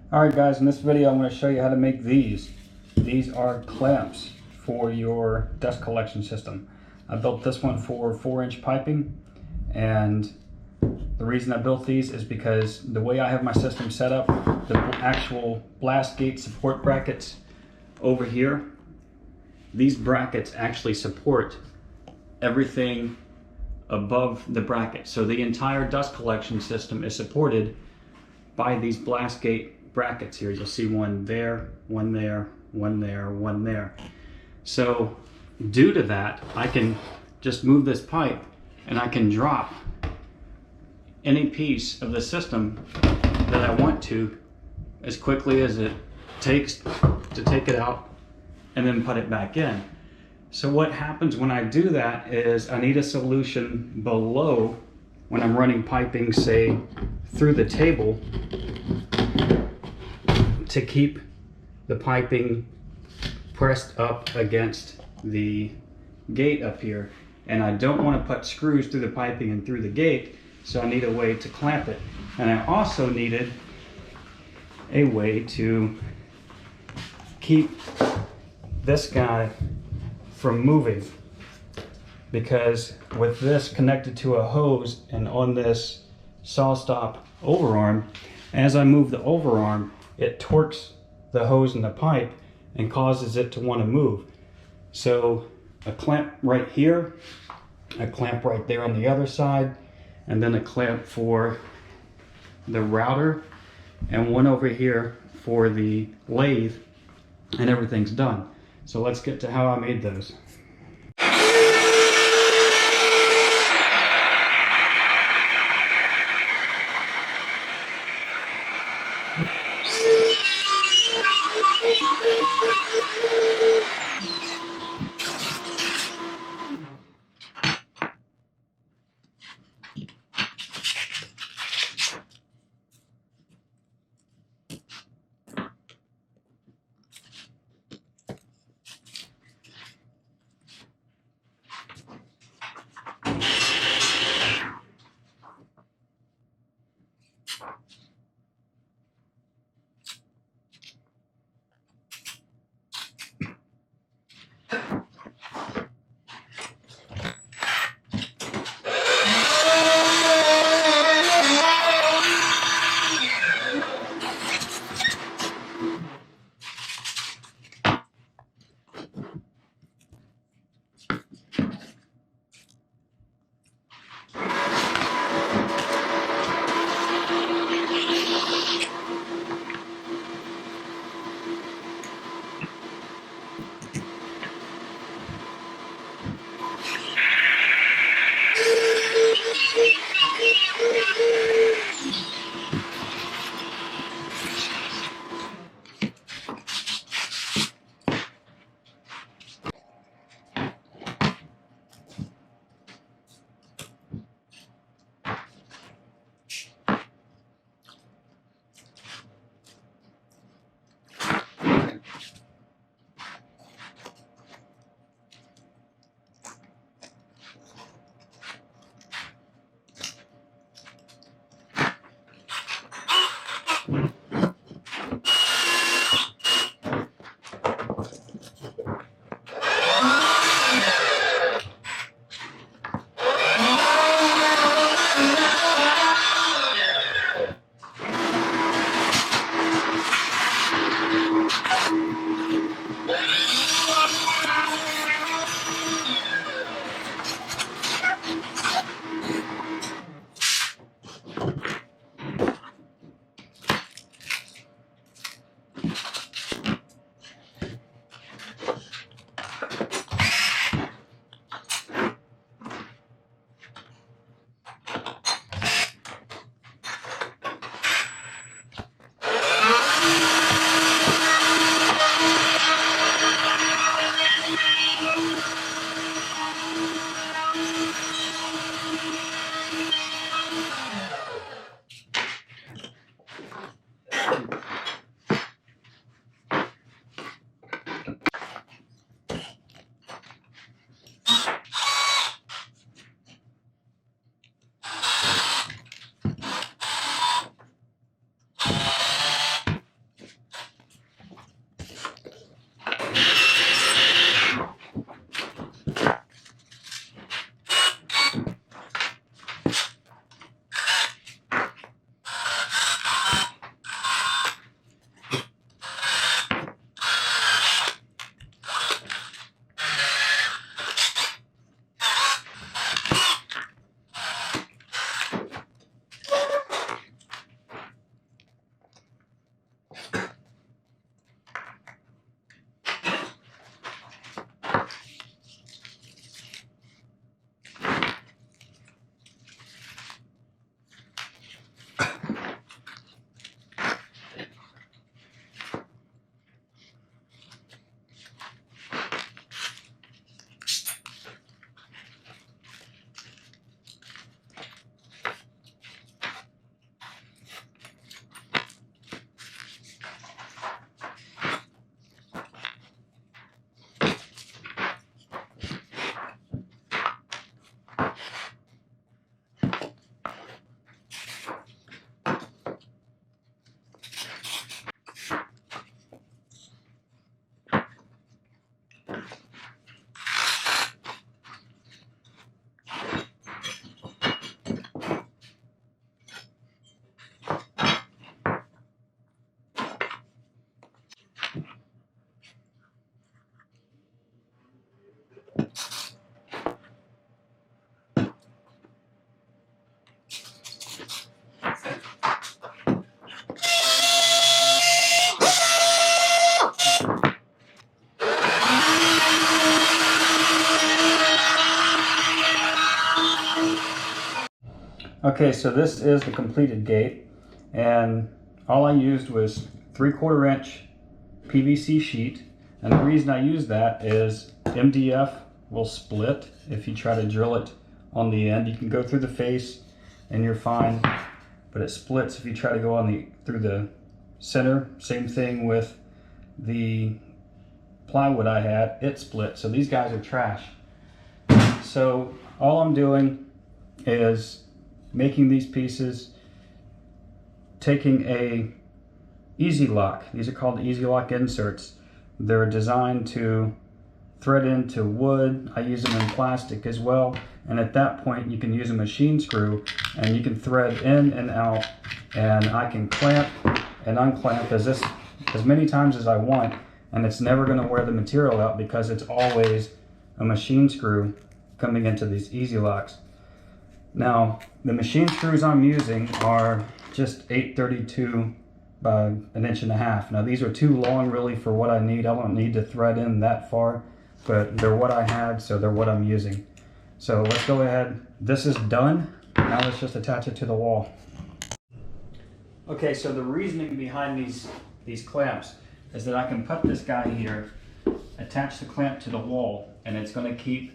Alright guys, in this video I'm going to show you how to make these. These are clamps for your dust collection system. I built this one for 4-inch piping, and the reason I built these is because the way I have my system set up, the actual blast gate support brackets over here, these brackets actually support everything above the bracket. So the entire dust collection system is supported by these blast gate brackets here. You'll see one there, one there, one there, one there. So due to that, I can just move this pipe and I can drop any piece of the system that I want to as quickly as it takes to take it out and then put it back in. So what happens when I do that is I need a solution below when I'm running piping, say, through the table, to keep the piping pressed up against the gate up here. And I don't want to put screws through the piping and through the gate, so I need a way to clamp it. And I also needed a way to keep this guy from moving, because with this connected to a hose and on this saw stop overarm, as I move the overarm, it torques the hose in the pipe and causes it to want to move. So a clamp right here, a clamp right there on the other side, and then a clamp for the router, and one over here for the lathe, and everything's done. So let's get to how I made those. Okay, so this is the completed gate, and all I used was 3/4 inch PVC sheet. And the reason I use that is MDF will split if you try to drill it on the end. You can go through the face and you're fine, but it splits if you try to go on through the center. Same thing with the plywood I had, it split. So these guys are trash. So all I'm doing is making these pieces, taking a easy lock. These are called easy lock inserts. They're designed to thread into wood. I use them in plastic as well. And at that point, you can use a machine screw and you can thread in and out, and I can clamp and unclamp as many times as I want, and it's never going to wear the material out because it's always a machine screw coming into these easy locks. Now, the machine screws I'm using are just 8/32 by 1.5 inches. Now these are too long really for what I need. I don't need to thread in that far, but they're what I had, so they're what I'm using. So let's go ahead. This is done. Now let's just attach it to the wall. Okay, so the reasoning behind these clamps is that I can put this guy here, attach the clamp to the wall, and it's going to keep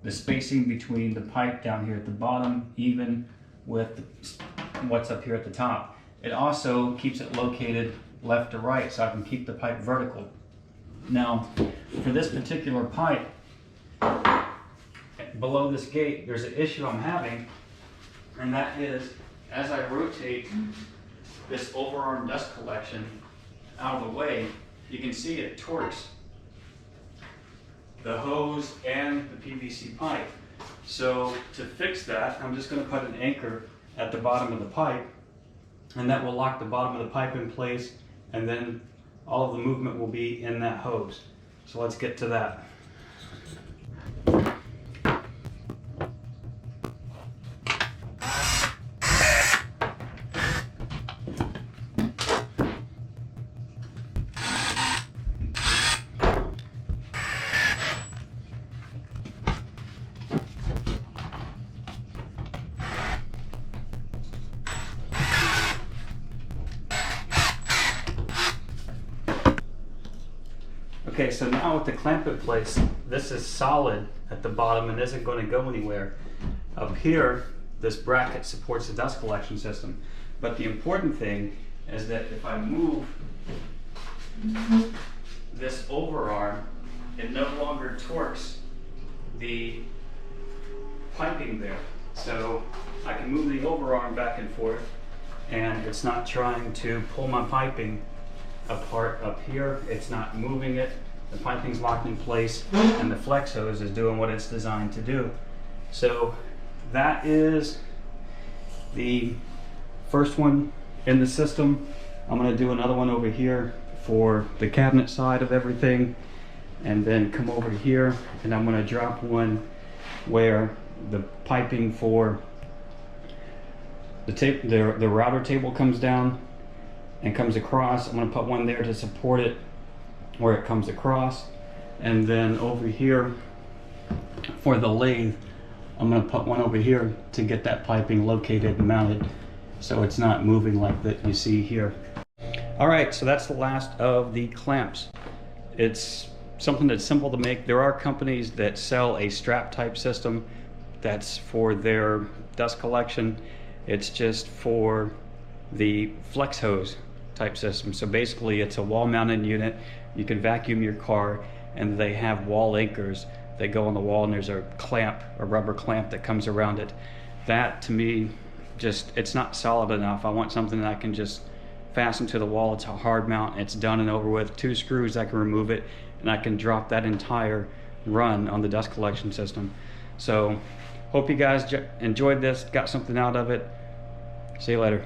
the spacing between the pipe down here at the bottom even with what's up here at the top. It also keeps it located left to right, so I can keep the pipe vertical. Now, for this particular pipe, below this gate, there's an issue I'm having, and that is, as I rotate this overarm dust collection out of the way, you can see it torques the hose and the PVC pipe. So to fix that, I'm just going to put an anchor at the bottom of the pipe, and that will lock the bottom of the pipe in place, and then all of the movement will be in that hose. So let's get to that. Okay, so now with the clamp in place, this is solid at the bottom and isn't going to go anywhere. Up here, this bracket supports the dust collection system. But the important thing is that if I move this overarm, it no longer torques the piping there. So I can move the overarm back and forth, and it's not trying to pull my piping apart up here. It's not moving it. The piping's locked in place, and the flex hose is doing what it's designed to do. So that is the first one in the system. I'm going to do another one over here for the cabinet side of everything, and then come over here and I'm going to drop one where the piping for the router table comes down and comes across. I'm going to put one there to support it where it comes across, and then over here for the lathe I'm going to put one over here to get that piping located and mounted so it's not moving like that you see here. Alright, so that's the last of the clamps. It's something that's simple to make. There are companies that sell a strap type system that's for their dust collection. It's just for the flex hose type system. So basically it's a wall mounted unit. You can vacuum your car, and they have wall anchors that go on the wall, and there's a clamp, a rubber clamp that comes around it. That to me, just, it's not solid enough. I want something that I can just fasten to the wall. It's a hard mount, it's done and over with. 2 screws, I can remove it, and I can drop that entire run on the dust collection system. So hope you guys enjoyed this, got something out of it. See you later.